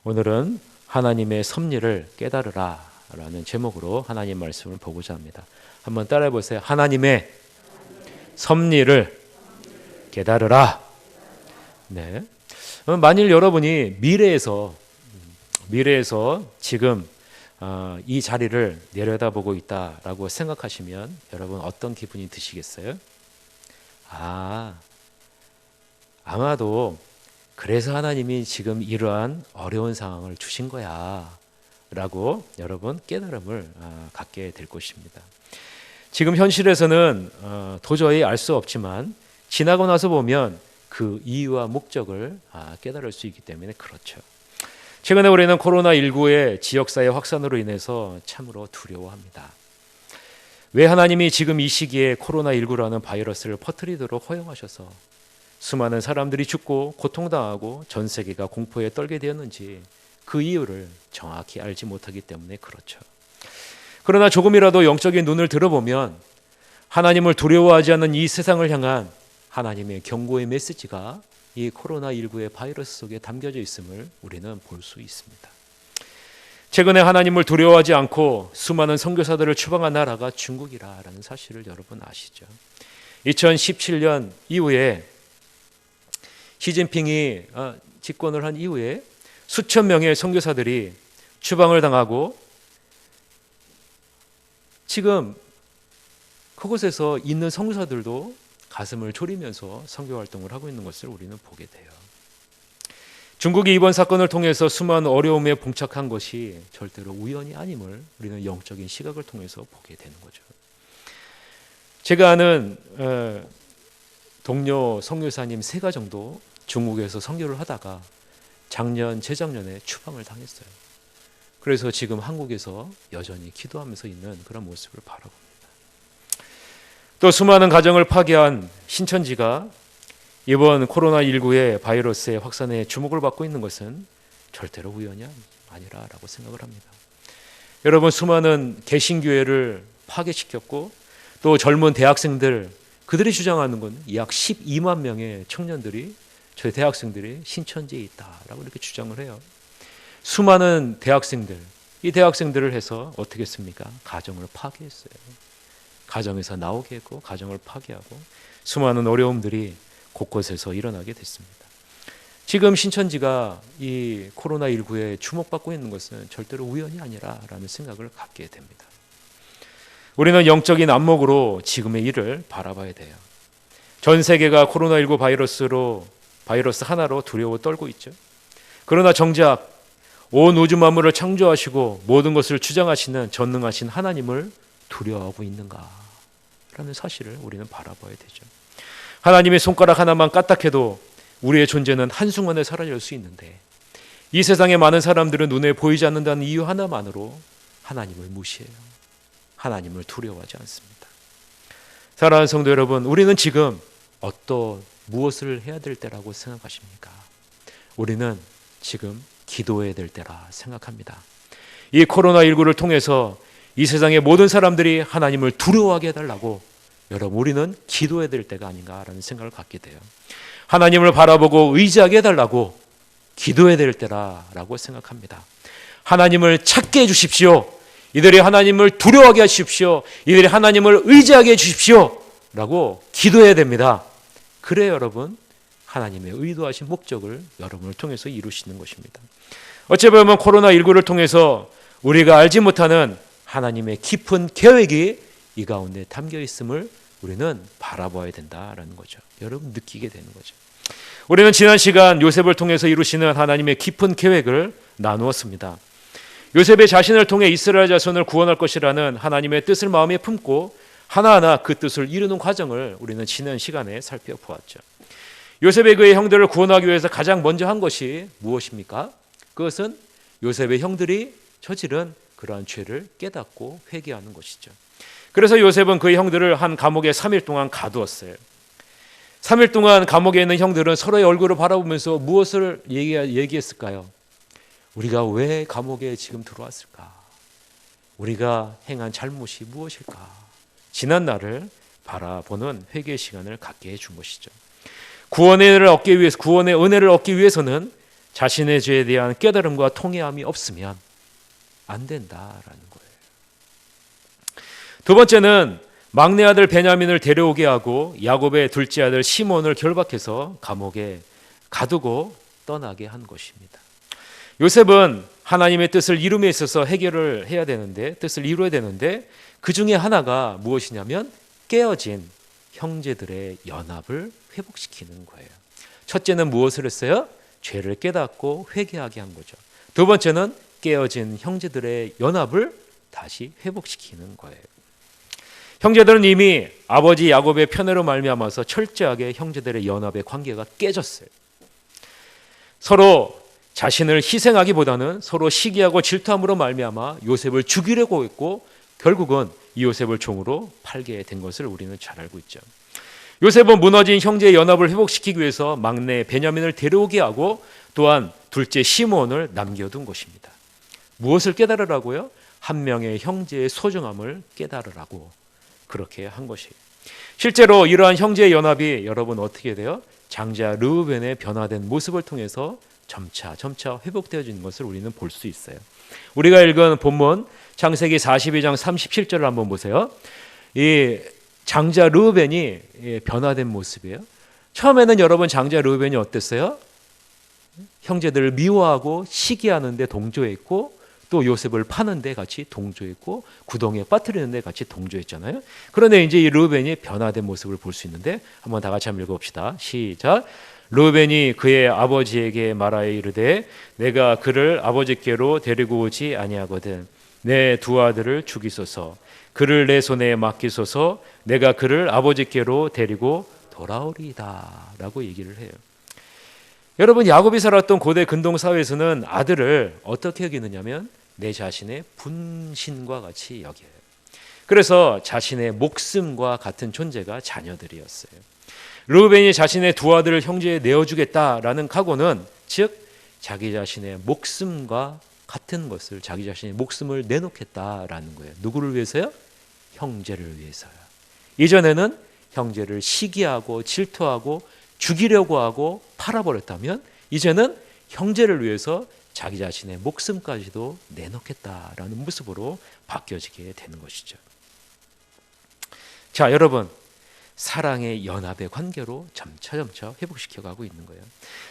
오늘은 하나님의 섭리를 깨달으라 라는 제목으로 하나님 말씀을 보고자 합니다. 한번 따라해 보세요. 하나님의 섭리를 깨달으라. 네. 만일 여러분이 미래에서 지금 이 자리를 내려다보고 있다라고 생각하시면 여러분 어떤 기분이 드시겠어요? 아마도 그래서 하나님이 지금 이러한 어려운 상황을 주신 거야 라고 여러분 깨달음을 갖게 될 것입니다. 지금 현실에서는 도저히 알 수 없지만 지나고 나서 보면 그 이유와 목적을 깨달을 수 있기 때문에 그렇죠. 최근에 우리는 코로나19의 지역사회 확산으로 인해서 참으로 두려워합니다. 왜 하나님이 지금 이 시기에 코로나19라는 바이러스를 퍼뜨리도록 허용하셔서 수많은 사람들이 죽고 고통당하고 전 세계가 공포에 떨게 되었는지 그 이유를 정확히 알지 못하기 때문에 그렇죠. 그러나 조금이라도 영적인 눈을 들어보면 하나님을 두려워하지 않는 이 세상을 향한 하나님의 경고의 메시지가 이 코로나19의 바이러스 속에 담겨져 있음을 우리는 볼 수 있습니다. 최근에 하나님을 두려워하지 않고 수많은 선교사들을 추방한 나라가 중국이라는 사실을 여러분 아시죠? 2017년 이후에 시진핑이 집권을 한 이후에 수천 명의 선교사들이 추방을 당하고 지금 그곳에서 있는 선교사들도 가슴을 졸이면서 선교 활동을 하고 있는 것을 우리는 보게 돼요. 중국이 이번 사건을 통해서 수많은 어려움에 봉착한 것이 절대로 우연이 아님을 우리는 영적인 시각을 통해서 보게 되는 거죠. 제가 아는 동료 선교사님 3가 정도 중국에서 선교를 하다가 작년, 재작년에 추방을 당했어요. 그래서 지금 한국에서 여전히 기도하면서 있는 그런 모습을 바라봅니다. 또 수많은 가정을 파괴한 신천지가 이번 코로나19의 바이러스의 확산에 주목을 받고 있는 것은 절대로 우연이 아니라라고 생각을 합니다. 여러분, 수많은 개신교회를 파괴시켰고 또 젊은 대학생들, 그들이 주장하는 건 약 12만 명의 청년들이, 저희 대학생들이 신천지에 있다라고 이렇게 주장을 해요. 수많은 대학생들, 이 대학생들을 해서 어떻게 했습니까? 가정을 파괴했어요. 가정에서 나오게 했고 가정을 파괴하고 수많은 어려움들이 곳곳에서 일어나게 됐습니다. 지금 신천지가 이 코로나19에 주목받고 있는 것은 절대로 우연이 아니라라는 생각을 갖게 됩니다. 우리는 영적인 안목으로 지금의 일을 바라봐야 돼요. 전 세계가 코로나19 바이러스 하나로 두려워 떨고 있죠. 그러나 정작 온 우주 만물을 창조하시고 모든 것을 주장하시는 전능하신 하나님을 두려워하고 있는가? 라는 사실을 우리는 바라봐야 되죠. 하나님의 손가락 하나만 까딱해도 우리의 존재는 한순간에 사라질 수 있는데 이 세상의 많은 사람들은 눈에 보이지 않는다는 이유 하나만으로 하나님을 무시해요. 하나님을 두려워하지 않습니다. 사랑하는 성도 여러분, 우리는 지금 무엇을 해야 될 때라고 생각하십니까? 우리는 지금 기도해야 될 때라 생각합니다. 이 코로나19를 통해서 이 세상의 모든 사람들이 하나님을 두려워하게 해달라고 여러분, 우리는 기도해야 될 때가 아닌가라는 생각을 갖게 돼요. 하나님을 바라보고 의지하게 해달라고 기도해야 될 때라고 생각합니다. 하나님을 찾게 해주십시오. 이들이 하나님을 두려워하게 하십시오. 이들이 하나님을 의지하게 해주십시오. 라고 기도해야 됩니다. 그래야 여러분, 하나님의 의도하신 목적을 여러분을 통해서 이루시는 것입니다. 어찌 보면 코로나19를 통해서 우리가 알지 못하는 하나님의 깊은 계획이 이 가운데 담겨 있음을 우리는 바라봐야 된다라는 거죠. 여러분, 느끼게 되는 거죠. 우리는 지난 시간 요셉을 통해서 이루시는 하나님의 깊은 계획을 나누었습니다. 요셉의 자신을 통해 이스라엘 자손을 구원할 것이라는 하나님의 뜻을 마음에 품고 하나하나 그 뜻을 이루는 과정을 우리는 지난 시간에 살펴보았죠. 요셉의 그의 형들을 구원하기 위해서 가장 먼저 한 것이 무엇입니까? 그것은 요셉의 형들이 저지른 그러한 죄를 깨닫고 회개하는 것이죠. 그래서 요셉은 그의 형들을 한 감옥에 3일 동안 가두었어요. 3일 동안 감옥에 있는 형들은 서로의 얼굴을 바라보면서 무엇을 얘기했을까요? 우리가 왜 감옥에 지금 들어왔을까? 우리가 행한 잘못이 무엇일까? 지난 날을 바라보는 회개의 시간을 갖게 해준 것이죠. 구원의 은혜를 얻기 위해서는 자신의 죄에 대한 깨달음과 통회함이 없으면 안 된다라는 거예요. 두 번째는 막내 아들 베냐민을 데려오게 하고 야곱의 둘째 아들 시몬을 결박해서 감옥에 가두고 떠나게 한 것입니다. 요셉은 하나님의 뜻을 이룸에 있어서 해결을 해야 되는데, 뜻을 이루어야 되는데, 그 중에 하나가 무엇이냐면 깨어진 형제들의 연합을 회복시키는 거예요. 첫째는 무엇을 했어요? 죄를 깨닫고 회개하게 한 거죠. 두 번째는 깨어진 형제들의 연합을 다시 회복시키는 거예요. 형제들은 이미 아버지 야곱의 편애로 말미암아서 철저하게 형제들의 연합의 관계가 깨졌어요. 서로 자신을 희생하기보다는 서로 시기하고 질투함으로 말미암아 요셉을 죽이려고 했고, 결국은 이 요셉을 종으로 팔게 된 것을 우리는 잘 알고 있죠. 요셉은 무너진 형제의 연합을 회복시키기 위해서 막내 베냐민을 데려오게 하고 또한 둘째 시몬을 남겨둔 것입니다. 무엇을 깨달으라고요? 한 명의 형제의 소중함을 깨달으라고 그렇게 한 것이에요. 실제로 이러한 형제의 연합이 여러분 어떻게 돼요? 장자 르우벤의 변화된 모습을 통해서 점차 회복되어지는 것을 우리는 볼 수 있어요. 우리가 읽은 본문 창세기 42장 37절을 한번 보세요. 이 장자 르우벤이 변화된 모습이에요. 처음에는 여러분 장자 르우벤이 어땠어요? 형제들을 미워하고 시기하는 데 동조했고, 또 요셉을 파는 데 같이 동조했고, 구덩이에 빠뜨리는 데 같이 동조했잖아요. 그런데 이제 이 르우벤이 변화된 모습을 볼 수 있는데, 한번 다 같이 한번 읽어봅시다. 시작. 르우벤이 그의 아버지에게 말하여 이르되 내가 그를 아버지께로 데리고 오지 아니하거든. 내 두 아들을 죽이소서. 그를 내 손에 맡기소서. 내가 그를 아버지께로 데리고 돌아오리이다 라고 얘기를 해요. 여러분, 야곱이 살았던 고대 근동 사회에서는 아들을 어떻게 여기느냐면 내 자신의 분신과 같이 여겨요. 그래서 자신의 목숨과 같은 존재가 자녀들이었어요. 르우벤이 자신의 두 아들을 형제에 내어주겠다라는 각오는, 즉 자기 자신의 목숨과 같은 것을, 자기 자신의 목숨을 내놓겠다라는 거예요. 누구를 위해서요? 형제를 위해서요. 이전에는 형제를 시기하고 질투하고 죽이려고 하고 팔아버렸다면, 이제는 형제를 위해서 자기 자신의 목숨까지도 내놓겠다라는 모습으로 바뀌어지게 되는 것이죠. 자, 여러분, 사랑의 연합의 관계로 점차 회복시켜가고 있는 거예요.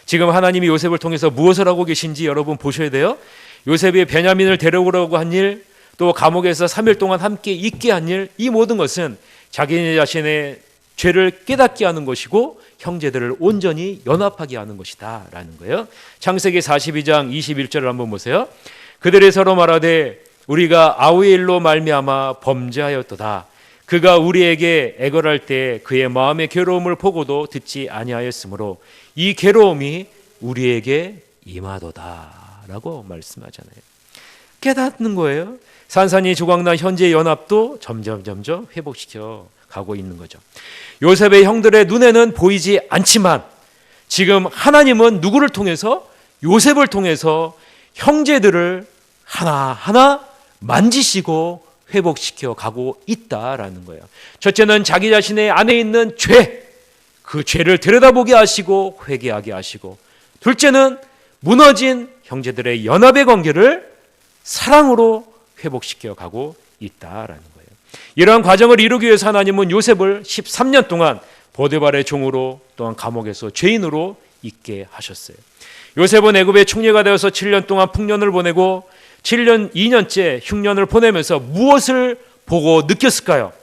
지금 하나님이 요셉을 통해서 무엇을 하고 계신지 여러분 보셔야 돼요. 요셉이 베냐민을 데려오려고 한 일, 또 감옥에서 3일 동안 함께 있게 한 일, 이 모든 것은 자기 자신의 죄를 깨닫게 하는 것이고 형제들을 온전히 연합하게 하는 것이다 라는 거예요. 창세기 42장 21절을 한번 보세요. 그들이 서로 말하되 우리가 아우의 일로 말미암아 범죄하였도다. 그가 우리에게 애걸할 때 그의 마음의 괴로움을 보고도 듣지 아니하였으므로 이 괴로움이 우리에게 임하도다 라고 말씀하잖아요. 깨닫는 거예요. 산산이 조각난 현재의 연합도 점점 회복시켜 가고 있는 거죠. 요셉의 형들의 눈에는 보이지 않지만 지금 하나님은 누구를 통해서? 요셉을 통해서 형제들을 하나하나 만지시고 회복시켜 가고 있다라는 거예요. 첫째는 자기 자신의 안에 있는 죄, 그 죄를 들여다보게 하시고 회개하게 하시고, 둘째는 무너진 형제들의 연합의 관계를 사랑으로 회복시켜 가고 있다라는 거예요. 이러한 과정을 이루기 위해서 하나님은 요셉을 13년 동안 보디발의 종으로, 또한 감옥에서 죄인으로 있게 하셨어요. 요셉은 애굽의 총리가 되어서 7년 동안 풍년을 보내고 2년째 흉년을 보내면서 무엇을 보고 느꼈을까요?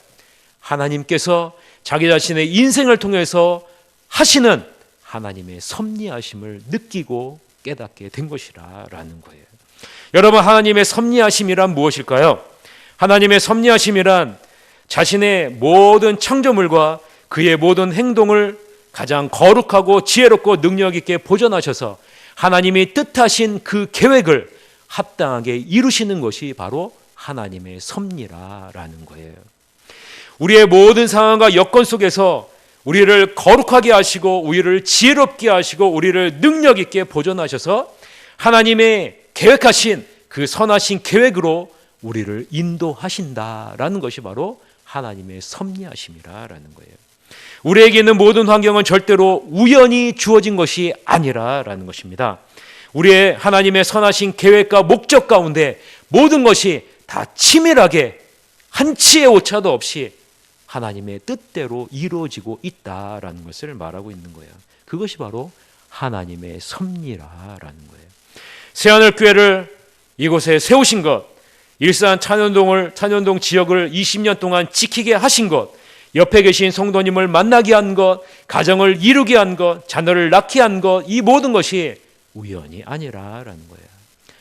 하나님께서 자기 자신의 인생을 통해서 하시는 하나님의 섭리하심을 느끼고 깨닫게 된 것이라는 거예요. 여러분, 하나님의 섭리하심이란 무엇일까요? 하나님의 섭리하심이란 자신의 모든 창조물과 그의 모든 행동을 가장 거룩하고 지혜롭고 능력 있게 보존하셔서 하나님이 뜻하신 그 계획을 합당하게 이루시는 것이 바로 하나님의 섭리라는 거예요. 우리의 모든 상황과 여건 속에서 우리를 거룩하게 하시고 우리를 지혜롭게 하시고 우리를 능력 있게 보존하셔서 하나님의 계획하신 그 선하신 계획으로 우리를 인도하신다라는 것이 바로 하나님의 섭리하심이라는 거예요. 우리에게 있는 모든 환경은 절대로 우연히 주어진 것이 아니라는 것입니다. 우리의 하나님의 선하신 계획과 목적 가운데 모든 것이 다 치밀하게 한치의 오차도 없이 하나님의 뜻대로 이루어지고 있다라는 것을 말하고 있는 거예요. 그것이 바로 하나님의 섭리라라는 거예요. 새하늘교회를 이곳에 세우신 것, 일산 찬현동 지역을 20년 동안 지키게 하신 것, 옆에 계신 성도님을 만나게 한 것, 가정을 이루게 한 것, 자녀를 낳게 한 것, 이 모든 것이 우연이 아니라라는 거예요.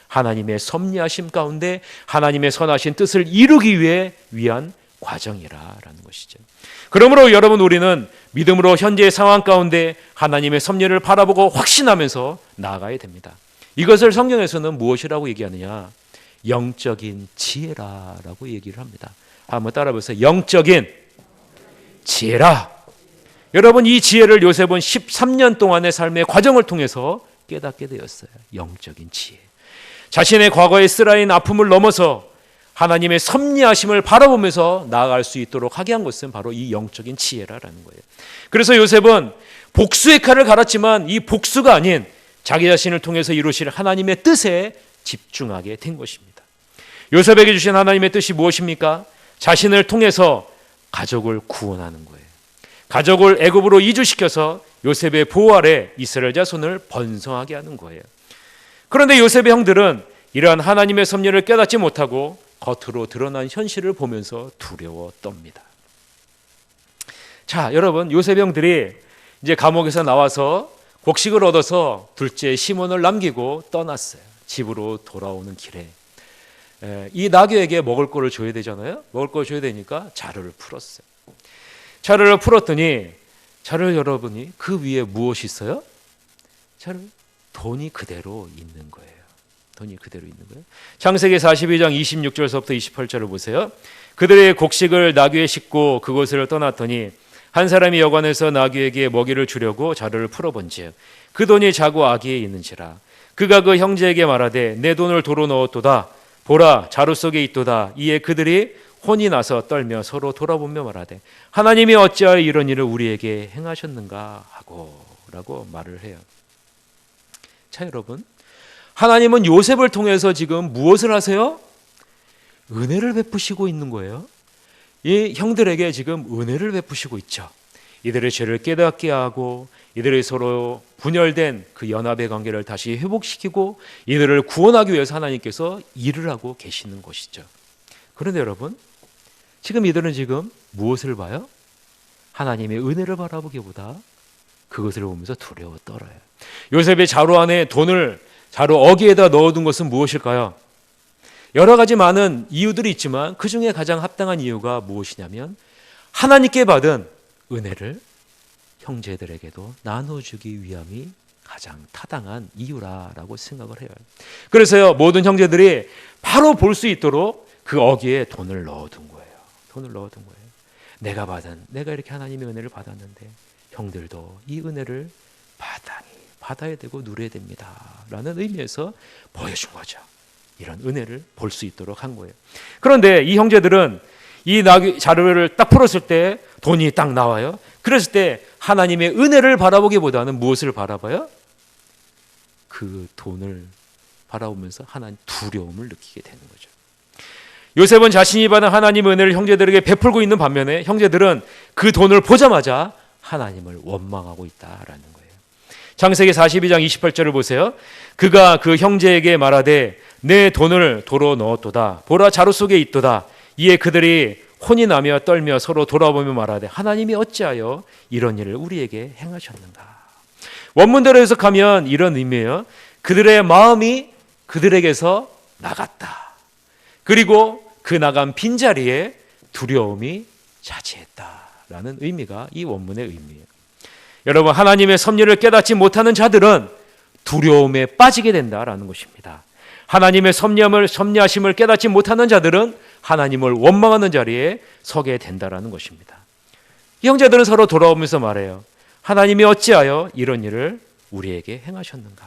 하나님의 섭리하심 가운데 하나님의 선하신 뜻을 이루기 위한 과정이라라는 것이죠. 그러므로 여러분, 우리는 믿음으로 현재의 상황 가운데 하나님의 섭리를 바라보고 확신하면서 나아가야 됩니다. 이것을 성경에서는 무엇이라고 얘기하느냐? 영적인 지혜라라고 얘기를 합니다. 한번 따라 보세요. 영적인 지혜라. 여러분, 이 지혜를 요셉은 13년 동안의 삶의 과정을 통해서 깨닫게 되었어요. 영적인 지혜. 자신의 과거의 쓰라린 아픔을 넘어서 하나님의 섭리하심을 바라보면서 나아갈 수 있도록 하게 한 것은 바로 이 영적인 지혜라는 거예요. 그래서 요셉은 복수의 칼을 갈았지만 이 복수가 아닌 자기 자신을 통해서 이루실 하나님의 뜻에 집중하게 된 것입니다. 요셉에게 주신 하나님의 뜻이 무엇입니까? 자신을 통해서 가족을 구원하는 거예요. 가족을 애굽으로 이주시켜서 요셉의 보호 아래 이스라엘 자손을 번성하게 하는 거예요. 그런데 요셉의 형들은 이러한 하나님의 섭리를 깨닫지 못하고 겉으로 드러난 현실을 보면서 두려워 떱니다. 자, 여러분, 요셉의 형들이 이제 감옥에서 나와서 곡식을 얻어서 둘째 시몬을 남기고 떠났어요. 집으로 돌아오는 길에 이 나귀에게 먹을 거를 줘야 되잖아요. 먹을 거 줘야 되니까 자루를 풀었어요. 자루를 풀었더니 자루 여러분이 그 위에 무엇이 있어요? 돈이 그대로 있는 거예요. 돈이 그대로 있는 거예요. 창세기 42장 26절서부터 28절을 보세요. 그들의 곡식을 나귀에 싣고 그곳을 떠났더니 한 사람이 여관에서 나귀에게 먹이를 주려고 자루를 풀어본즉 그 돈이 자구 아기에 있는지라. 그가 그 형제에게 말하되 내 돈을 도로 넣었도다. 보라, 자루 속에 있도다. 이에 그들이 혼이 나서 떨며 서로 돌아보며 말하되 하나님이 어찌하여 이런 일을 우리에게 행하셨는가 하고 라고 말을 해요. 자, 여러분, 하나님은 요셉을 통해서 지금 무엇을 하세요? 은혜를 베푸시고 있는 거예요. 이 형들에게 지금 은혜를 베푸시고 있죠. 이들의 죄를 깨닫게 하고 이들의 서로 분열된 그 연합의 관계를 다시 회복시키고 이들을 구원하기 위해서 하나님께서 일을 하고 계시는 것이죠. 그런데 여러분, 지금 이들은 지금 무엇을 봐요? 하나님의 은혜를 바라보기보다 그것을 보면서 두려워 떨어요. 요셉의 자루 안에 돈을 자루 어기에다 넣어둔 것은 무엇일까요? 여러 가지 많은 이유들이 있지만 그 중에 가장 합당한 이유가 무엇이냐면 하나님께 받은 은혜를 형제들에게도 나눠주기 위함이 가장 타당한 이유라고 생각을 해요. 그래서요, 모든 형제들이 바로 볼 수 있도록 그 어기에 돈을 넣어둔 거예요. 돈을 넣어둔 거예요. 내가 이렇게 하나님의 은혜를 받았는데 형들도 이 은혜를 받아야 되고 누려야 됩니다 라는 의미에서 보여준 거죠. 이런 은혜를 볼 수 있도록 한 거예요. 그런데 이 형제들은 이 자루를 딱 풀었을 때 돈이 딱 나와요. 그랬을 때 하나님의 은혜를 바라보기보다는 무엇을 바라봐요? 그 돈을 바라보면서 하나님 두려움을 느끼게 되는 거죠. 요셉은 자신이 받은 하나님의 은혜를 형제들에게 베풀고 있는 반면에 형제들은 그 돈을 보자마자 하나님을 원망하고 있다라는 거예요. 창세기 42장 28절을 보세요. 그가 그 형제에게 말하되 내 돈을 도로 넣었도다. 보라, 자루 속에 있도다. 이에 그들이 혼이 나며 떨며 서로 돌아보며 말하되 하나님이 어찌하여 이런 일을 우리에게 행하셨는가. 원문대로 해석하면 이런 의미예요. 그들의 마음이 그들에게서 나갔다. 그리고 그 나간 빈자리에 두려움이 차지했다라는 의미가 이 원문의 의미예요. 여러분, 하나님의 섭리를 깨닫지 못하는 자들은 두려움에 빠지게 된다라는 것입니다. 하나님의 섭리하심을 깨닫지 못하는 자들은 하나님을 원망하는 자리에 서게 된다라는 것입니다. 이 형제들은 서로 돌아오면서 말해요. 하나님이 어찌하여 이런 일을 우리에게 행하셨는가.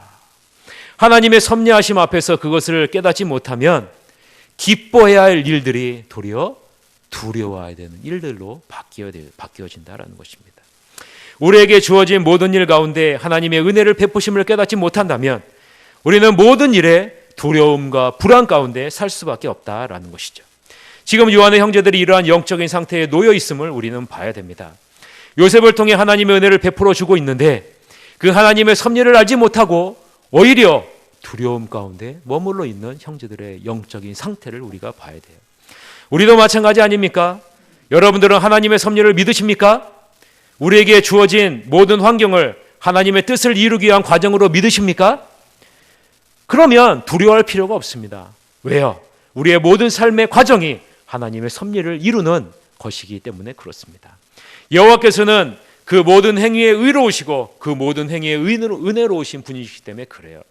하나님의 섭리하심 앞에서 그것을 깨닫지 못하면 기뻐해야 할 일들이 도리어 두려워해야 되는 일들로 바뀌어진다라는 것입니다. 우리에게 주어진 모든 일 가운데 하나님의 은혜를 베푸심을 깨닫지 못한다면 우리는 모든 일에 두려움과 불안 가운데 살 수밖에 없다라는 것이죠. 지금 요한의 형제들이 이러한 영적인 상태에 놓여 있음을 우리는 봐야 됩니다. 요셉을 통해 하나님의 은혜를 베풀어 주고 있는데 그 하나님의 섭리를 알지 못하고 오히려 두려움 가운데 머물러 있는 형제들의 영적인 상태를 우리가 봐야 돼요. 우리도 마찬가지 아닙니까? 여러분들은 하나님의 섭리를 믿으십니까? 우리에게 주어진 모든 환경을 하나님의 뜻을 이루기 위한 과정으로 믿으십니까? 그러면 두려워할 필요가 없습니다. 왜요? 우리의 모든 삶의 과정이 하나님의 섭리를 이루는 것이기 때문에 그렇습니다. 여호와께서는 그 모든 행위에 의로우시고 그 모든 행위에 은혜로우신 분이시기 때문에 그래요.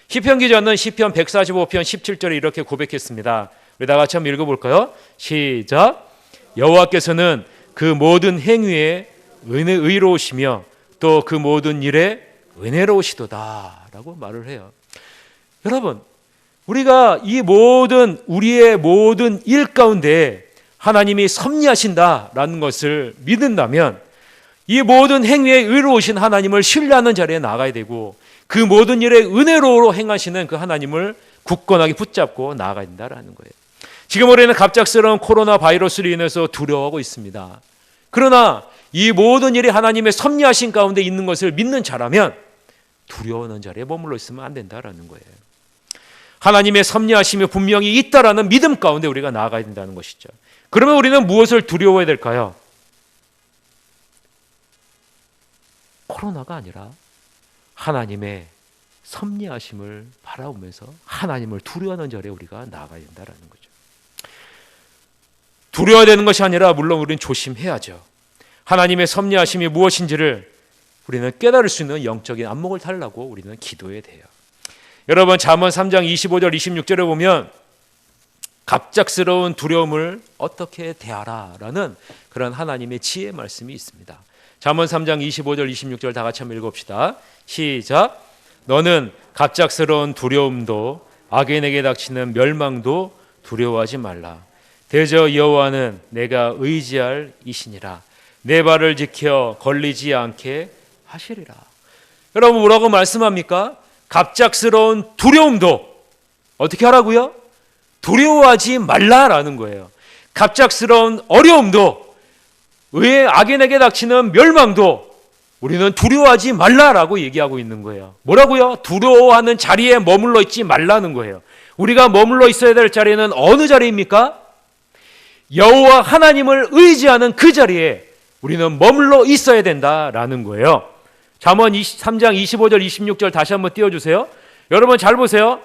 시편 기자는 시편 145편 17절에 이렇게 고백했습니다. 우리 다 같이 한번 읽어볼까요? 시작. 여호와께서는 그 모든 행위에 의로우시며 또 그 모든 일에 은혜로우시도다 라고 말을 해요. 여러분, 우리가 이 우리의 모든 일 가운데 하나님이 섭리하신다라는 것을 믿는다면 이 모든 행위에 의로우신 하나님을 신뢰하는 자리에 나가야 되고 그 모든 일에 은혜로 행하시는 그 하나님을 굳건하게 붙잡고 나아가야 된다라는 거예요. 지금 우리는 갑작스러운 코로나 바이러스로 인해서 두려워하고 있습니다. 그러나 이 모든 일이 하나님의 섭리하신 가운데 있는 것을 믿는 자라면 두려워하는 자리에 머물러 있으면 안 된다라는 거예요. 하나님의 섭리하심이 분명히 있다라는 믿음 가운데 우리가 나아가야 된다는 것이죠. 그러면 우리는 무엇을 두려워해야 될까요? 코로나가 아니라 하나님의 섭리하심을 바라보면서 하나님을 두려워하는 자리에 우리가 나아가야 된다는 거죠. 두려워야 되는 것이 아니라 물론 우리는 조심해야죠. 하나님의 섭리하심이 무엇인지를 우리는 깨달을 수 있는 영적인 안목을 달라고 우리는 기도해야 돼요. 여러분, 잠언 3장 25절 26절에 보면 갑작스러운 두려움을 어떻게 대하라라는 그런 하나님의 지혜의 말씀이 있습니다. 잠언 3장 25절 26절 다 같이 한번 읽읍시다. 시작. 너는 갑작스러운 두려움도 악인에게 닥치는 멸망도 두려워하지 말라. 대저 여호와는 내가 의지할 이시니라. 내 발을 지켜 걸리지 않게 하시리라. 여러분, 뭐라고 말씀합니까? 갑작스러운 두려움도 어떻게 하라고요? 두려워하지 말라라는 거예요. 갑작스러운 어려움도 악인에게 닥치는 멸망도 우리는 두려워하지 말라라고 얘기하고 있는 거예요. 뭐라고요? 두려워하는 자리에 머물러 있지 말라는 거예요. 우리가 머물러 있어야 될 자리는 어느 자리입니까? 여호와 하나님을 의지하는 그 자리에 우리는 머물러 있어야 된다라는 거예요. 잠언 3장 25절 26절 다시 한번 띄워주세요. 여러분 잘 보세요.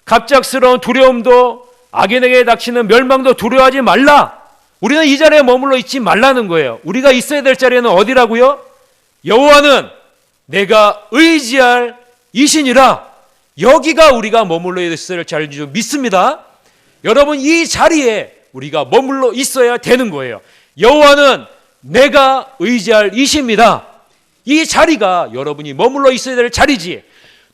갑작스러운 두려움도 악인에게 닥치는 멸망도 두려워하지 말라. 우리는 이 자리에 머물러 있지 말라는 거예요. 우리가 있어야 될 자리는 어디라고요? 여호와는 내가 의지할 이신이라. 여기가 우리가 머물러 있어야 될 자리인 줄 믿습니다. 여러분, 이 자리에 우리가 머물러 있어야 되는 거예요. 여호와는 내가 의지할 이십니다. 이 자리가 여러분이 머물러 있어야 될 자리지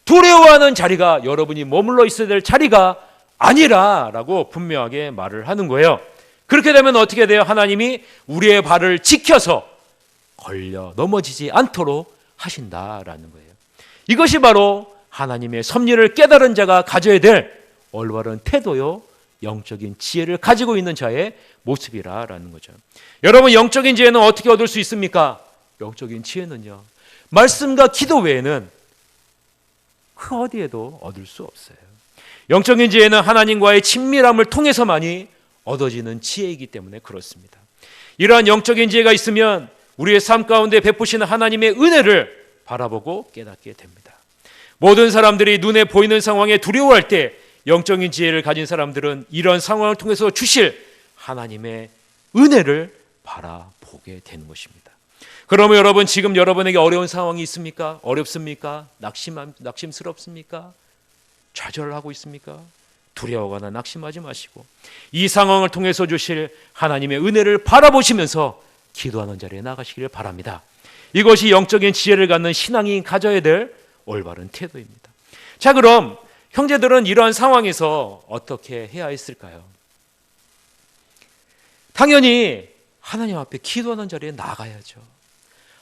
두려워하는 자리가 여러분이 머물러 있어야 될 자리가 아니라라고 분명하게 말을 하는 거예요. 그렇게 되면 어떻게 돼요? 하나님이 우리의 발을 지켜서 걸려 넘어지지 않도록 하신다라는 거예요. 이것이 바로 하나님의 섭리를 깨달은 자가 가져야 될 올바른 태도요, 영적인 지혜를 가지고 있는 자의 모습이라는 거죠. 여러분, 영적인 지혜는 어떻게 얻을 수 있습니까? 영적인 지혜는요, 말씀과 기도 외에는 그 어디에도 얻을 수 없어요. 영적인 지혜는 하나님과의 친밀함을 통해서만이 얻어지는 지혜이기 때문에 그렇습니다. 이러한 영적인 지혜가 있으면 우리의 삶 가운데 베푸시는 하나님의 은혜를 바라보고 깨닫게 됩니다. 모든 사람들이 눈에 보이는 상황에 두려워할 때 영적인 지혜를 가진 사람들은 이런 상황을 통해서 주실 하나님의 은혜를 바라보게 되는 것입니다. 그러면 여러분, 지금 여러분에게 어려운 상황이 있습니까? 어렵습니까? 낙심스럽습니까? 좌절하고 있습니까? 두려워하거나 낙심하지 마시고 이 상황을 통해서 주실 하나님의 은혜를 바라보시면서 기도하는 자리에 나가시기를 바랍니다. 이것이 영적인 지혜를 갖는 신앙이 가져야 될 올바른 태도입니다. 자, 그럼 형제들은 이러한 상황에서 어떻게 해야 했을까요? 당연히 하나님 앞에 기도하는 자리에 나가야죠.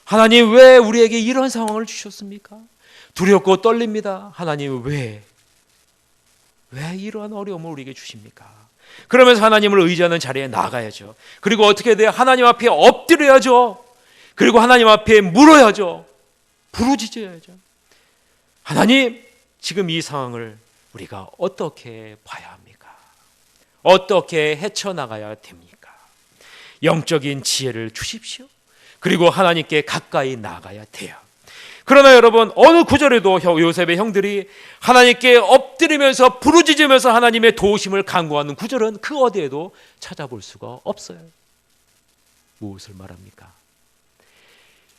하나님, 왜 우리에게 이런 상황을 주셨습니까? 두렵고 떨립니다. 하나님, 왜? 왜 이러한 어려움을 우리에게 주십니까? 그러면서 하나님을 의지하는 자리에 나가야죠. 그리고 어떻게 돼요? 하나님 앞에 엎드려야죠. 그리고 하나님 앞에 물어야죠. 부르짖어야죠. 하나님, 지금 이 상황을 우리가 어떻게 봐야 합니까? 어떻게 헤쳐나가야 됩니까? 영적인 지혜를 주십시오. 그리고 하나님께 가까이 나가야 돼요. 그러나 여러분, 어느 구절에도 요셉의 형들이 하나님께 엎드리면서 부르짖으면서 하나님의 도우심을 간구하는 구절은 그 어디에도 찾아볼 수가 없어요. 무엇을 말합니까?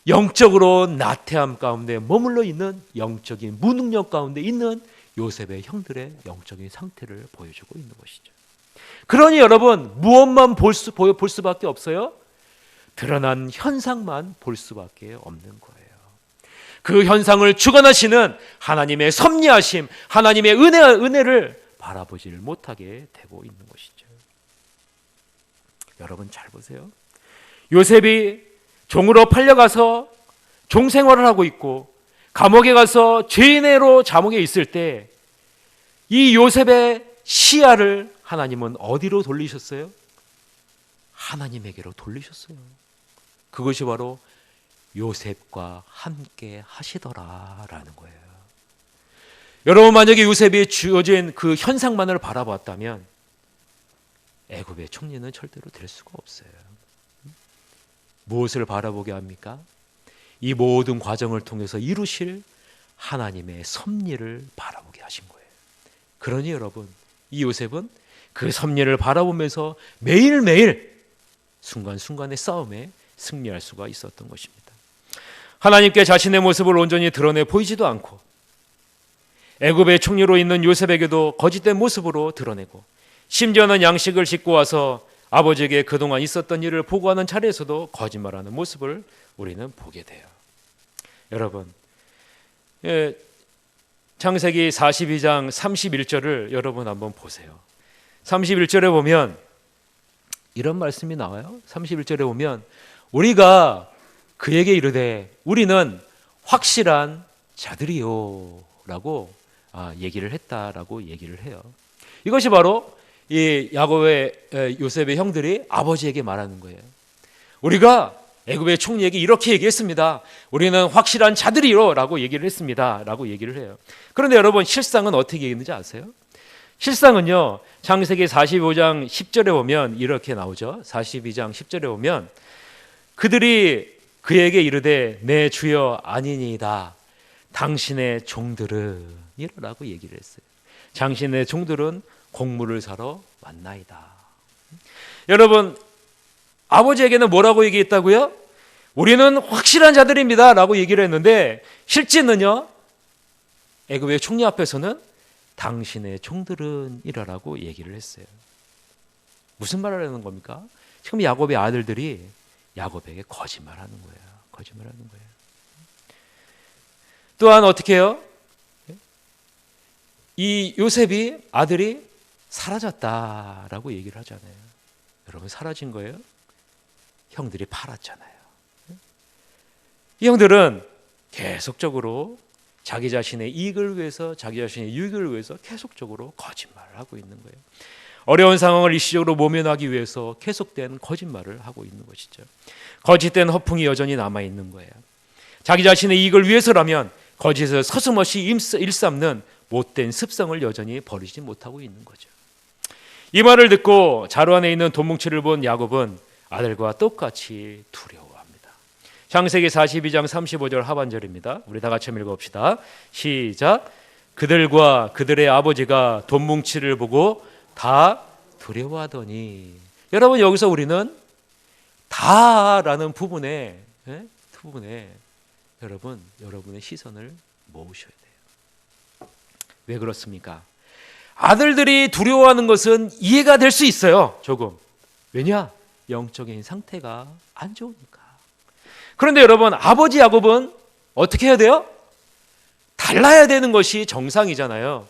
영적으로 나태함 가운데 머물러 있는, 영적인 무능력 가운데 있는 요셉의 형들의 영적인 상태를 보여주고 있는 것이죠. 그러니 여러분, 무엇만 볼 수밖에 없어요? 드러난 현상만 볼 수밖에 없는 거예요. 그 현상을 주관하시는 하나님의 섭리하심, 하나님의 은혜를 바라보지를 못하게 되고 있는 것이죠. 여러분 잘 보세요. 요셉이 종으로 팔려가서 종생활을 하고 있고 감옥에 가서 죄인으로 감옥에 있을 때 이 요셉의 시야를 하나님은 어디로 돌리셨어요? 하나님에게로 돌리셨어요. 그것이 바로 요셉과 함께 하시더라라는 거예요. 여러분, 만약에 요셉이 주어진 그 현상만을 바라봤다면 애굽의 총리는 절대로 될 수가 없어요. 무엇을 바라보게 합니까? 이 모든 과정을 통해서 이루실 하나님의 섭리를 바라보게 하신 거예요. 그러니 여러분, 이 요셉은 그 섭리를 바라보면서 매일매일 순간순간의 싸움에 승리할 수가 있었던 것입니다. 하나님께 자신의 모습을 온전히 드러내 보이지도 않고 애굽의 총리로 있는 요셉에게도 거짓된 모습으로 드러내고 심지어는 양식을 싣고 와서 아버지에게 그동안 있었던 일을 보고하는 자리에서도 거짓말하는 모습을 우리는 보게 돼요. 여러분, 창세기 42장 31절을 여러분 한번 보세요. 31절에 보면 이런 말씀이 나와요. 31절에 보면 우리가 그에게 이르되 우리는 확실한 자들이요 라고 얘기를 했다라고 얘기를 해요. 이것이 바로 이 야곱의 요셉의 형들이 아버지에게 말하는 거예요. 우리가 애굽의 총리에게 이렇게 얘기했습니다. 우리는 확실한 자들이요 라고 얘기를 했습니다 라고 얘기를 해요. 그런데 여러분, 실상은 어떻게 얘기했는지 아세요? 실상은요, 창세기 45장 10절에 보면 이렇게 나오죠. 42장 10절에 보면 그들이 그에게 이르되 내 주여 아니니이다. 당신의 종들은 이라고 얘기를 했어요. 당신의 종들은 곡물을 사러 왔나이다. 여러분, 아버지에게는 뭐라고 얘기했다고요? 우리는 확실한 자들입니다 라고 얘기를 했는데 실제는요, 애굽의 총리 앞에서는 당신의 종들은 이라고 얘기를 했어요. 무슨 말을 하는 겁니까? 지금 야곱의 아들들이 야곱에게 거짓말하는 거예요. 거짓말하는 거예요. 또한 어떻게 해요? 이 요셉이 아들이 사라졌다라고 얘기를 하잖아요. 여러분, 사라진 거예요? 형들이 팔았잖아요. 이 형들은 계속적으로 자기 자신의 이익을 위해서, 자기 자신의 유익을 위해서 계속적으로 거짓말을 하고 있는 거예요. 어려운 상황을 일시적으로 모면하기 위해서 계속된 거짓말을 하고 있는 것이죠. 거짓된 허풍이 여전히 남아있는 거예요. 자기 자신의 이익을 위해서라면 거짓을 서슴없이 일삼는 못된 습성을 여전히 버리지 못하고 있는 거죠. 이 말을 듣고 자루 안에 있는 돈 뭉치를 본 야곱은 아들과 똑같이 두려워합니다. 창세기 42장 35절 하반절입니다. 우리 다 같이 읽어봅시다. 시작. 그들과 그들의 아버지가 돈 뭉치를 보고 다 두려워하더니. 여러분, 여기서 우리는 다라는 부분에 여러분의 시선을 모으셔야 돼요. 왜 그렇습니까? 아들들이 두려워하는 것은 이해가 될 수 있어요. 조금. 왜냐? 영적인 상태가 안 좋으니까. 그런데 여러분, 아버지 야곱은 어떻게 해야 돼요? 달라야 되는 것이 정상이잖아요.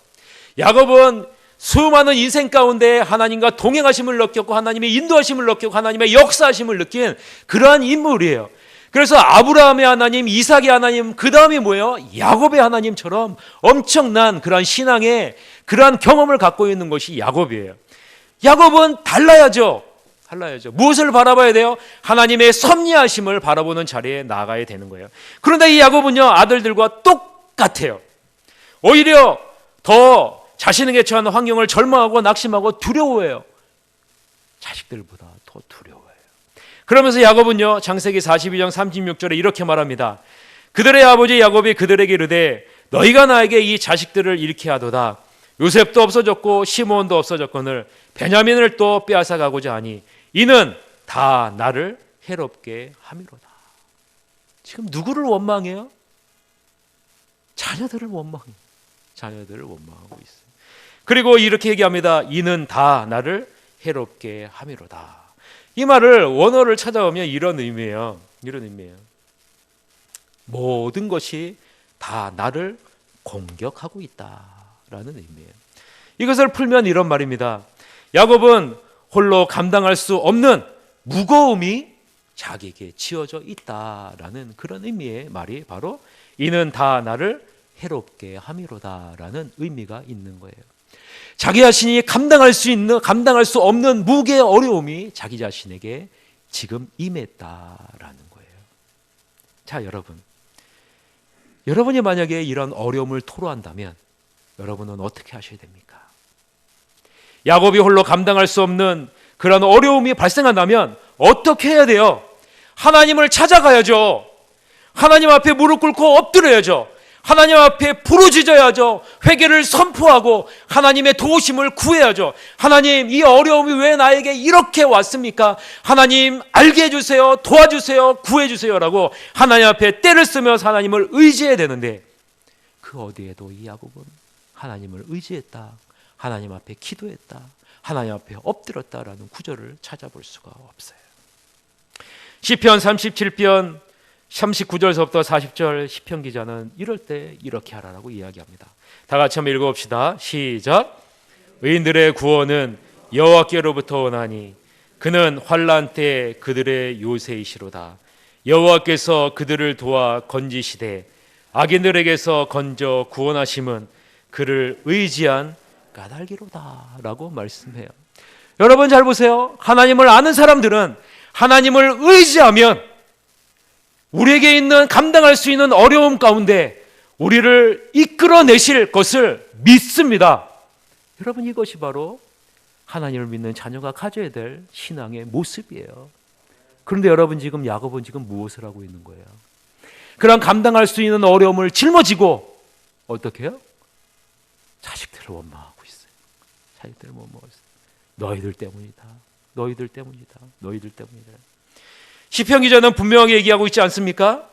야곱은 수많은 인생 가운데 하나님과 동행하심을 느꼈고 하나님의 인도하심을 느꼈고 하나님의 역사하심을 느낀 그러한 인물이에요. 그래서 아브라함의 하나님, 이삭의 하나님, 그 다음이 뭐예요? 야곱의 하나님처럼 엄청난 그러한 신앙의 그러한 경험을 갖고 있는 것이 야곱이에요. 야곱은 달라야죠. 무엇을 바라봐야 돼요? 하나님의 섭리하심을 바라보는 자리에 나가야 되는 거예요. 그런데 이 야곱은요, 아들들과 똑같아요. 오히려 더 자신에게 처한 환경을 절망하고 낙심하고 두려워해요. 자식들보다 더 두려워해요. 그러면서 야곱은요, 창세기 42장 36절에 이렇게 말합니다. 그들의 아버지 야곱이 그들에게 이르되 너희가 나에게 이 자식들을 잃게 하도다. 요셉도 없어졌고 시므온도 없어졌거늘 베냐민을 또 빼앗아 가고자 하니 이는 다 나를 해롭게 함이로다. 지금 누구를 원망해요? 자녀들을 원망해요. 자녀들을 원망하고 있어요. 그리고 이렇게 얘기합니다. 이는 다 나를 해롭게 함이로다. 이 말을 원어를 찾아보면 이런 의미예요. 모든 것이 다 나를 공격하고 있다라는 의미예요. 이것을 풀면 이런 말입니다. 야곱은 홀로 감당할 수 없는 무거움이 자기에게 지어져 있다라는 그런 의미의 말이 바로 이는 다 나를 해롭게 함이로다라는 의미가 있는 거예요. 자기 자신이 감당할 수 없는 무게의 어려움이 자기 자신에게 지금 임했다라는 거예요. 자, 여러분이 만약에 이런 어려움을 토로한다면 여러분은 어떻게 하셔야 됩니까? 야곱이 홀로 감당할 수 없는 그런 어려움이 발생한다면 어떻게 해야 돼요? 하나님을 찾아가야죠. 하나님 앞에 무릎 꿇고 엎드려야죠. 하나님 앞에 부르짖어야죠. 회개를 선포하고 하나님의 도우심을 구해야죠. 하나님, 이 어려움이 왜 나에게 이렇게 왔습니까? 하나님, 알게 해주세요. 도와주세요. 구해주세요. 라고 하나님 앞에 때를 쓰면서 하나님을 의지해야 되는데 그 어디에도 이 야곱은 하나님을 의지했다. 하나님 앞에 기도했다. 하나님 앞에 엎드렸다라는 구절을 찾아볼 수가 없어요. 시편 37편 39절서부터 40절 시편 기자는 이럴 때 이렇게 하라라고 이야기합니다. 다 같이 한번 읽어봅시다. 시작. 의인들의 구원은 여호와께로부터 오나니 그는 환난 때 그들의 요새이시로다. 여호와께서 그들을 도와 건지시되 악인들에게서 건져 구원하심은 그를 의지한 까닭이로다 라고 말씀해요. 여러분 잘 보세요. 하나님을 아는 사람들은 하나님을 의지하면 우리에게 있는 감당할 수 있는 어려움 가운데 우리를 이끌어내실 것을 믿습니다. 여러분, 이것이 바로 하나님을 믿는 자녀가 가져야 될 신앙의 모습이에요. 그런데 여러분, 지금 야곱은 지금 무엇을 하고 있는 거예요? 그런 감당할 수 있는 어려움을 짊어지고 어떻게 해요? 자식들을 원망하고 있어요. 자식들을 원망하고 있어요. 너희들 때문이다. 너희들 때문이다. 너희들 때문이다. 시편 기자는 분명하게 얘기하고 있지 않습니까?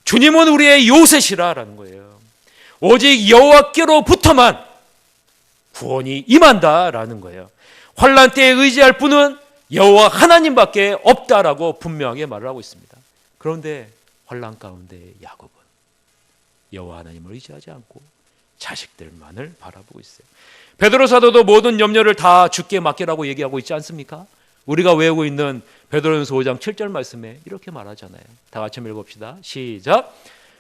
주님은 우리의 요새시라라는 거예요. 오직 여호와께로부터만 구원이 임한다라는 거예요. 환난 때에 의지할 분은 여호와 하나님밖에 없다라고 분명하게 말을 하고 있습니다. 그런데 환난 가운데 야곱은 여호와 하나님을 의지하지 않고 자식들만을 바라보고 있어요. 베드로 사도도 모든 염려를 다 주께 맡기라고 얘기하고 있지 않습니까? 우리가 외우고 있는 베드로전서 5장 7절 말씀에 이렇게 말하잖아요. 다 같이 읽어봅시다. 시작.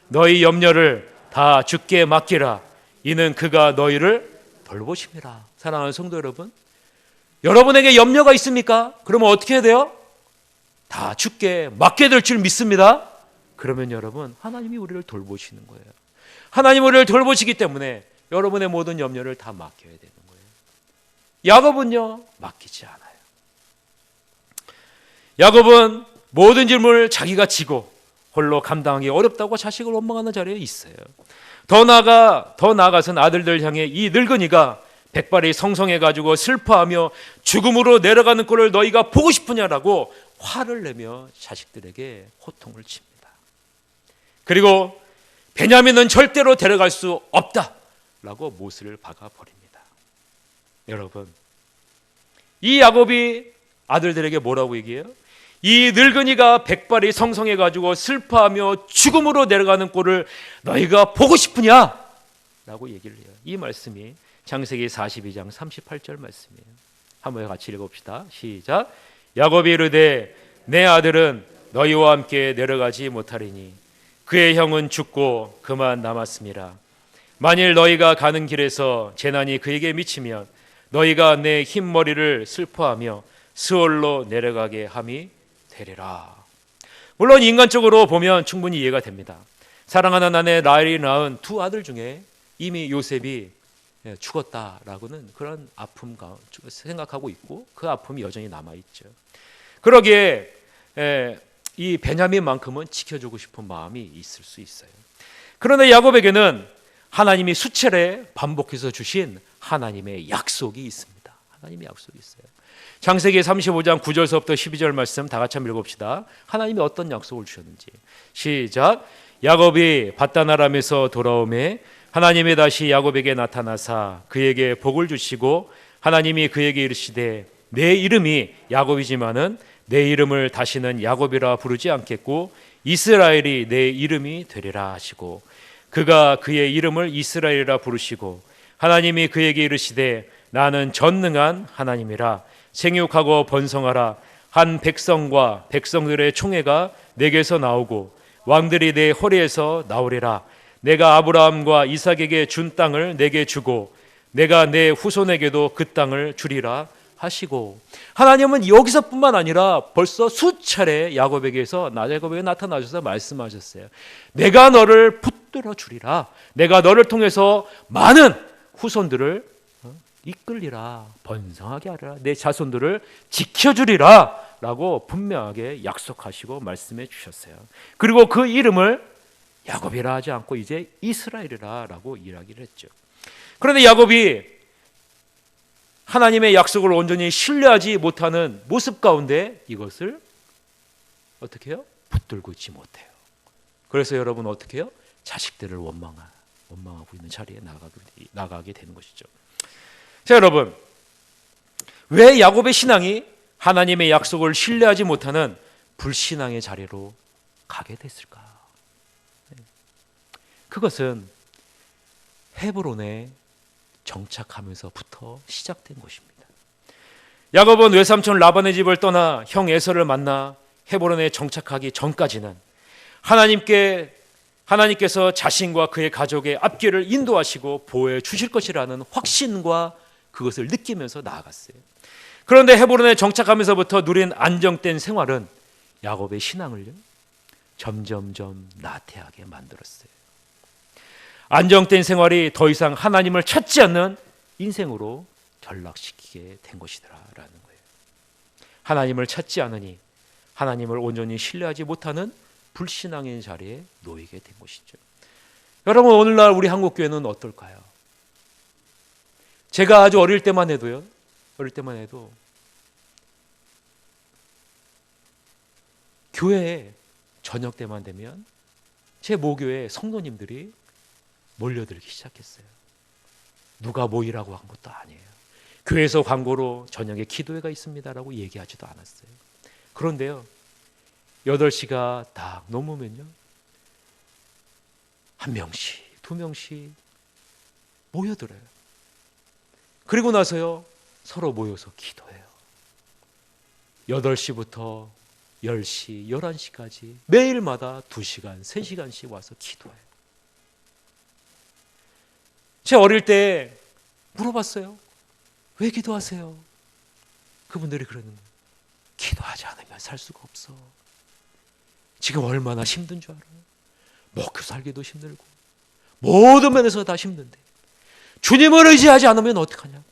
너희 염려를 다 주께 맡기라. 이는 그가 너희를 돌보심이라. 사랑하는 성도 여러분, 여러분에게 염려가 있습니까? 그러면 어떻게 해야 돼요? 다 주께 맡게 될 줄 믿습니다. 그러면 여러분, 하나님이 우리를 돌보시는 거예요. 하나님 우리를 돌보시기 때문에 여러분의 모든 염려를 다 맡겨야 되는 거예요. 야곱은요, 맡기지 않아요. 야곱은 모든 짐을 자기가 지고 홀로 감당하기 어렵다고 자식을 원망하는 자리에 있어요. 더 나아가서는 아들들 향해 이 늙은이가 백발이 성성해가지고 슬퍼하며 죽음으로 내려가는 꼴을 너희가 보고 싶으냐라고 화를 내며 자식들에게 호통을 칩니다. 그리고 베냐민은 절대로 데려갈 수 없다라고 못을 박아버립니다. 여러분, 이 야곱이 아들들에게 뭐라고 얘기해요? 이 늙은이가 백발이 성성해가지고 슬퍼하며 죽음으로 내려가는 꼴을 너희가 보고 싶으냐? 라고 얘기를 해요. 이 말씀이 창세기 42장 38절 말씀이에요. 한번 같이 읽어봅시다. 시작. 야곱이 이르되 내 아들은 너희와 함께 내려가지 못하리니 그의 형은 죽고 그만 남았음이라. 만일 너희가 가는 길에서 재난이 그에게 미치면 너희가 내 흰머리를 슬퍼하며 스올로 내려가게 함이 되리라. 물론 인간적으로 보면 충분히 이해가 됩니다. 사랑하는 아내 라헬이 낳은 두 아들 중에 이미 요셉이 죽었다라고는 그런 아픔 생각하고 있고 그 아픔이 여전히 남아있죠. 그러기에 이 베냐민만큼은 지켜주고 싶은 마음이 있을 수 있어요. 그런데 야곱에게는 하나님이 수차례 반복해서 주신 하나님의 약속이 있습니다. 하나님의 약속이 있어요. 창세기 35장 9절서부터 12절 말씀 다 같이 한번 읽어봅시다. 하나님이 어떤 약속을 주셨는지. 시작. 야곱이 밧다나람에서 돌아오매 하나님이 다시 야곱에게 나타나사 그에게 복을 주시고 하나님이 그에게 이르시되 내 이름이 야곱이지만은 내 이름을 다시는 야곱이라 부르지 않겠고 이스라엘이 내 이름이 되리라 하시고 그가 그의 이름을 이스라엘이라 부르시고 하나님이 그에게 이르시되 나는 전능한 하나님이라 생육하고 번성하라. 한 백성과 백성들의 총회가 내게서 나오고 왕들이 내 허리에서 나오리라. 내가 아브라함과 이삭에게 준 땅을 내게 주고 내가 내 후손에게도 그 땅을 주리라 하시고, 하나님은 여기서뿐만 아니라 벌써 수차례 야곱에게 나타나셔서 말씀하셨어요. 내가 너를 붙들어 주리라. 내가 너를 통해서 많은 후손들을 이끌리라. 번성하게 하리라. 내 자손들을 지켜주리라 라고 분명하게 약속하시고 말씀해 주셨어요. 그리고 그 이름을 야곱이라 하지 않고 이제 이스라엘이라 라고 이야기를 했죠. 그런데 야곱이 하나님의 약속을 온전히 신뢰하지 못하는 모습 가운데 이것을 어떻게 해요? 붙들고 있지 못해요. 그래서 여러분 어떻게 해요? 자식들을 원망하고 있는 자리에 나가게 되는 것이죠. 자, 여러분, 왜 야곱의 신앙이 하나님의 약속을 신뢰하지 못하는 불신앙의 자리로 가게 됐을까? 그것은 헤브론에 정착하면서부터 시작된 것입니다. 야곱은 외삼촌 라반의 집을 떠나 형 에서를 만나 헤브론에 정착하기 전까지는 하나님께서 자신과 그의 가족의 앞길을 인도하시고 보호해 주실 것이라는 확신과 그것을 느끼면서 나아갔어요. 그런데 헤브론에 정착하면서부터 누린 안정된 생활은 야곱의 신앙을 점점점 나태하게 만들었어요. 안정된 생활이 더 이상 하나님을 찾지 않는 인생으로 전락시키게 된 것이라는 거예요. 하나님을 찾지 않으니 하나님을 온전히 신뢰하지 못하는 불신앙의 자리에 놓이게 된 것이죠. 여러분, 오늘날 우리 한국교회는 어떨까요? 제가 아주 어릴 때만 해도 교회에 저녁 때만 되면 제 모교회 성도님들이 몰려들기 시작했어요. 누가 모이라고 한 것도 아니에요. 교회에서 광고로 저녁에 기도회가 있습니다라고 얘기하지도 않았어요. 그런데요, 8시가 딱 넘으면요, 한 명씩, 2명씩 모여들어요. 그리고 나서요, 서로 모여서 기도해요. 8시부터 10시, 11시까지 매일마다 2시간, 3시간씩 와서 기도해요. 제 어릴 때 물어봤어요. 왜 기도하세요? 그분들이 그러는 거예요. 기도하지 않으면 살 수가 없어. 지금 얼마나 힘든 줄 알아요? 먹고 살기도 힘들고 모든 면에서 다 힘든데 주님을 의지하지 않으면 어떡하냐고.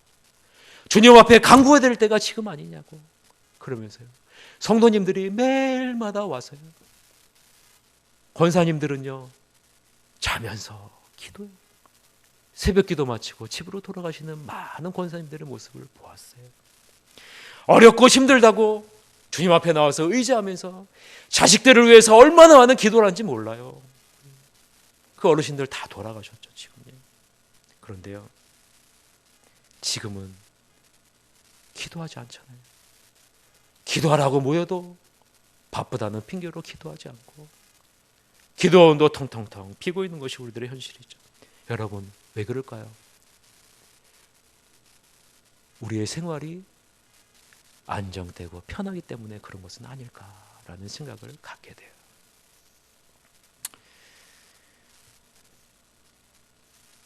주님 앞에 간구해야 될 때가 지금 아니냐고 그러면서요, 성도님들이 매일마다 와서요, 권사님들은요 자면서 기도해요. 새벽 기도 마치고 집으로 돌아가시는 많은 권사님들의 모습을 보았어요. 어렵고 힘들다고 주님 앞에 나와서 의지하면서 자식들을 위해서 얼마나 많은 기도를 하는지 몰라요. 그 어르신들 다 돌아가셨죠, 지금요. 그런데요, 지금은 기도하지 않잖아요. 기도하라고 모여도 바쁘다는 핑계로 기도하지 않고 기도원도 텅텅텅 피고 있는 것이 우리들의 현실이죠. 여러분, 왜 그럴까요? 우리의 생활이 안정되고 편하기 때문에 그런 것은 아닐까라는 라는 생각을 갖게 돼요.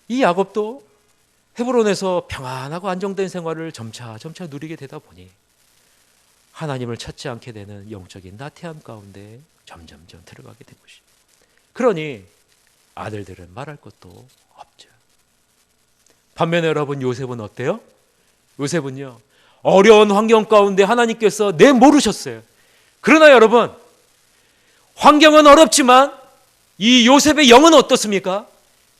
이 야곱도 헤브론에서 평안하고 안정된 생활을 점차 누리게 되다 보니 하나님을 찾지 않게 되는 영적인 나태함 가운데 점점점 들어가게 된 것이죠. 그러니 아들들은 말할 것도 없죠. 반면에 여러분, 요셉은 어때요? 요셉은요, 어려운 환경 가운데 하나님께서 내모르셨어요. 그러나 여러분, 환경은 어렵지만 이 요셉의 영은 어떻습니까?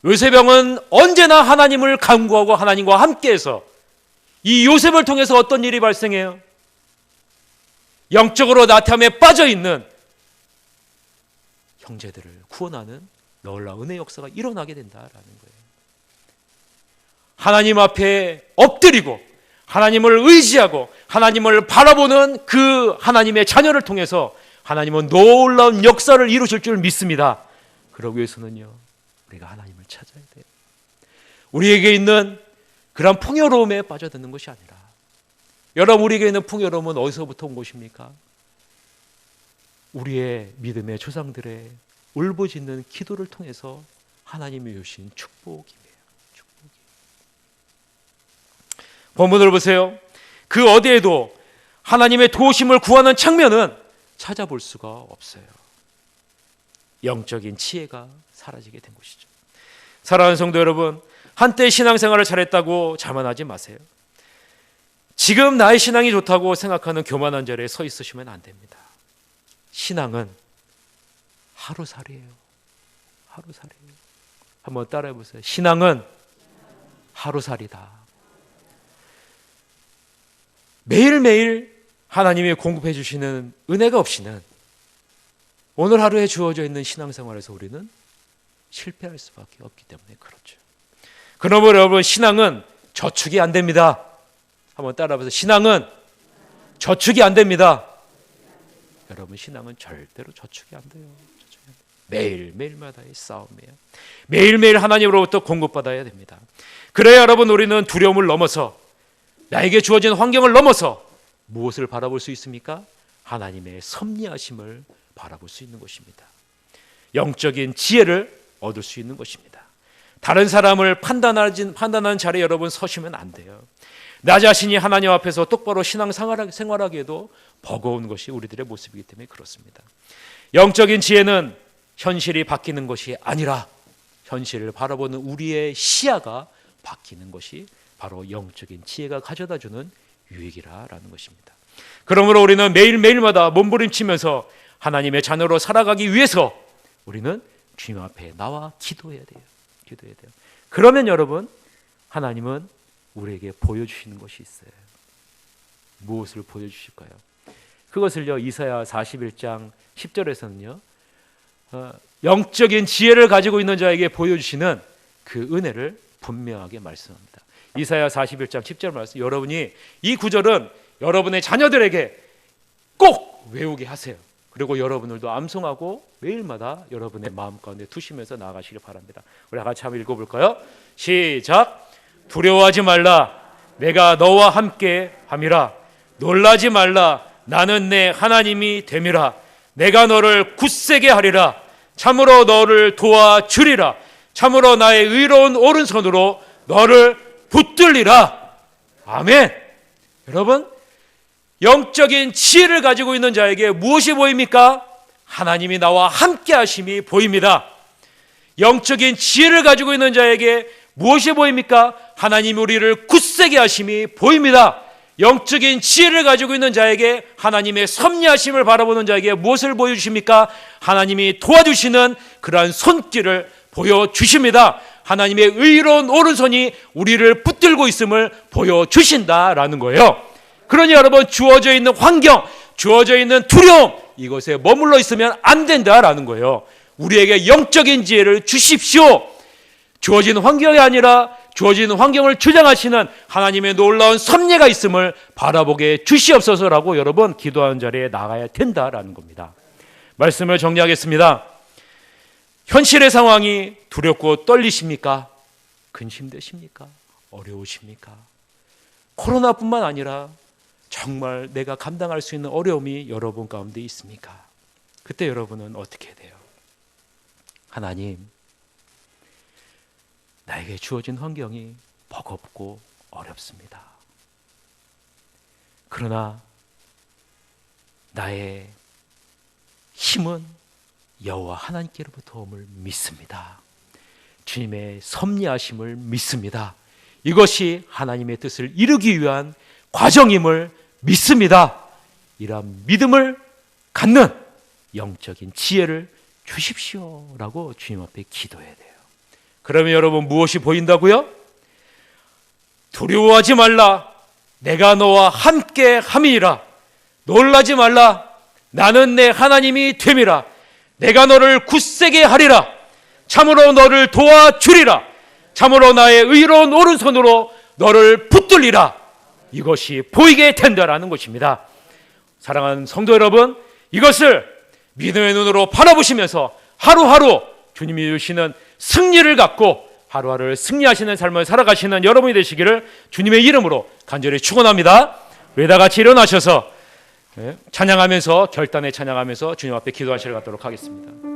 요셉의 영은 언제나 하나님을 간구하고 하나님과 함께해서 이 요셉을 통해서 어떤 일이 발생해요? 영적으로 나태함에 빠져있는 형제들을 구원하는 놀라운 은혜의 역사가 일어나게 된다라는 거예요. 하나님 앞에 엎드리고 하나님을 의지하고 하나님을 바라보는 그 하나님의 자녀를 통해서 하나님은 놀라운 역사를 이루실 줄 믿습니다. 그러기 위해서는요, 우리가 하나님을 찾아야 돼요. 우리에게 있는 그런 풍요로움에 빠져드는 것이 아니라, 여러분, 우리에게 있는 풍요로움은 어디서부터 온 것입니까? 우리의 믿음의 조상들의 울부짖는 기도를 통해서 하나님이 주신 축복이에요. 축복이. 본문을 보세요. 그 어디에도 하나님의 도우심을 구하는 장면은 찾아볼 수가 없어요. 영적인 지혜가 사라지게 된 것이죠. 사랑하는 성도 여러분, 한때 신앙생활을 잘했다고 자만하지 마세요. 지금 나의 신앙이 좋다고 생각하는 교만한 자리에 서 있으시면 안 됩니다. 신앙은 하루살이에요. 하루살이에요. 한번 따라해 보세요. 신앙은 하루살이다. 매일매일 하나님이 공급해 주시는 은혜가 없이는 오늘 하루에 주어져 있는 신앙생활에서 우리는 실패할 수밖에 없기 때문에 그렇죠. 그러므로 여러분, 신앙은 저축이 안 됩니다. 한번 따라해보세요. 신앙은 저축이 안 됩니다. 여러분, 신앙은 절대로 저축이 안 돼요. 매일매일마다의 싸움이에요. 매일매일 하나님으로부터 공급받아야 됩니다. 그래야 여러분, 우리는 두려움을 넘어서, 나에게 주어진 환경을 넘어서 무엇을 바라볼 수 있습니까? 하나님의 섭리하심을 바라볼 수 있는 것입니다. 영적인 지혜를 얻을 수 있는 것입니다. 다른 사람을 판단하는 자리에 여러분 서시면 안 돼요. 나 자신이 하나님 앞에서 똑바로 신앙생활하기에도 버거운 것이 우리들의 모습이기 때문에 그렇습니다. 영적인 지혜는 현실이 바뀌는 것이 아니라 현실을 바라보는 우리의 시야가 바뀌는 것이 바로 영적인 지혜가 가져다주는 유익이라는 것입니다. 그러므로 우리는 매일매일마다 몸부림치면서 하나님의 자녀로 살아가기 위해서 우리는 주님 앞에 나와 기도해야 돼요. 기도해야 돼요. 그러면 여러분, 하나님은 우리에게 보여주시는 것이 있어요. 무엇을 보여주실까요? 그것을요, 이사야 41장 10절에서는요, 영적인 지혜를 가지고 있는 자에게 보여주시는 그 은혜를 분명하게 말씀합니다. 이사야 41장 10절 말씀, 여러분이 이 구절은 여러분의 자녀들에게 꼭 외우게 하세요. 그리고 여러분들도 암송하고 매일마다 여러분의 마음 가운데 두시면서 나아가시길 바랍니다. 우리 같이 한번 읽어볼까요? 시작. 두려워하지 말라. 내가 너와 함께 함이라. 놀라지 말라. 나는 내 하나님이 됨이라. 내가 너를 굳세게 하리라. 참으로 너를 도와주리라. 참으로 나의 의로운 오른손으로 너를 붙들리라. 아멘. 여러분, 영적인 지혜를 가지고 있는 자에게 무엇이 보입니까? 하나님이 나와 함께 하심이 보입니다. 영적인 지혜를 가지고 있는 자에게 무엇이 보입니까? 하나님이 우리를 굳세게 하심이 보입니다. 영적인 지혜를 가지고 있는 자에게 하나님의 섭리하심을 바라보는 자에게 무엇을 보여주십니까? 하나님이 도와주시는 그러한 손길을 보여주십니다. 하나님의 의로운 오른손이 우리를 붙들고 있음을 보여주신다라는 거예요. 그러니 여러분, 주어져 있는 환경, 주어져 있는 두려움, 이것에 머물러 있으면 안 된다라는 거예요. 우리에게 영적인 지혜를 주십시오. 주어진 환경이 아니라 주어진 환경을 주장하시는 하나님의 놀라운 섭리가 있음을 바라보게 주시옵소서라고 여러분, 기도하는 자리에 나가야 된다라는 겁니다. 말씀을 정리하겠습니다. 현실의 상황이 두렵고 떨리십니까? 근심되십니까? 어려우십니까? 코로나뿐만 아니라 정말 내가 감당할 수 있는 어려움이 여러분 가운데 있습니까? 그때 여러분은 어떻게 해야 돼요? 하나님, 나에게 주어진 환경이 버겁고 어렵습니다. 그러나 나의 힘은 여호와 하나님께로부터 옴을 믿습니다. 주님의 섭리하심을 믿습니다. 이것이 하나님의 뜻을 이루기 위한 과정임을 믿습니다. 이러한 믿음을 갖는 영적인 지혜를 주십시오라고 주님 앞에 기도해야 돼요. 그러면 여러분 무엇이 보인다고요? 두려워하지 말라. 내가 너와 함께 함이니라. 놀라지 말라. 나는 내 하나님이 됨이라. 내가 너를 굳세게 하리라. 참으로 너를 도와주리라. 참으로 나의 의로운 오른손으로 너를 붙들리라. 이것이 보이게 된다라는 것입니다. 사랑하는 성도 여러분, 이것을 믿음의 눈으로 바라보시면서 하루하루 주님이 주시는 승리를 갖고 하루하루를 승리하시는 삶을 살아가시는 여러분이 되시기를 주님의 이름으로 간절히 축원합니다. 우리 다 같이 일어나셔서 찬양하면서, 결단에 찬양하면서 주님 앞에 기도하시러 가도록 하겠습니다.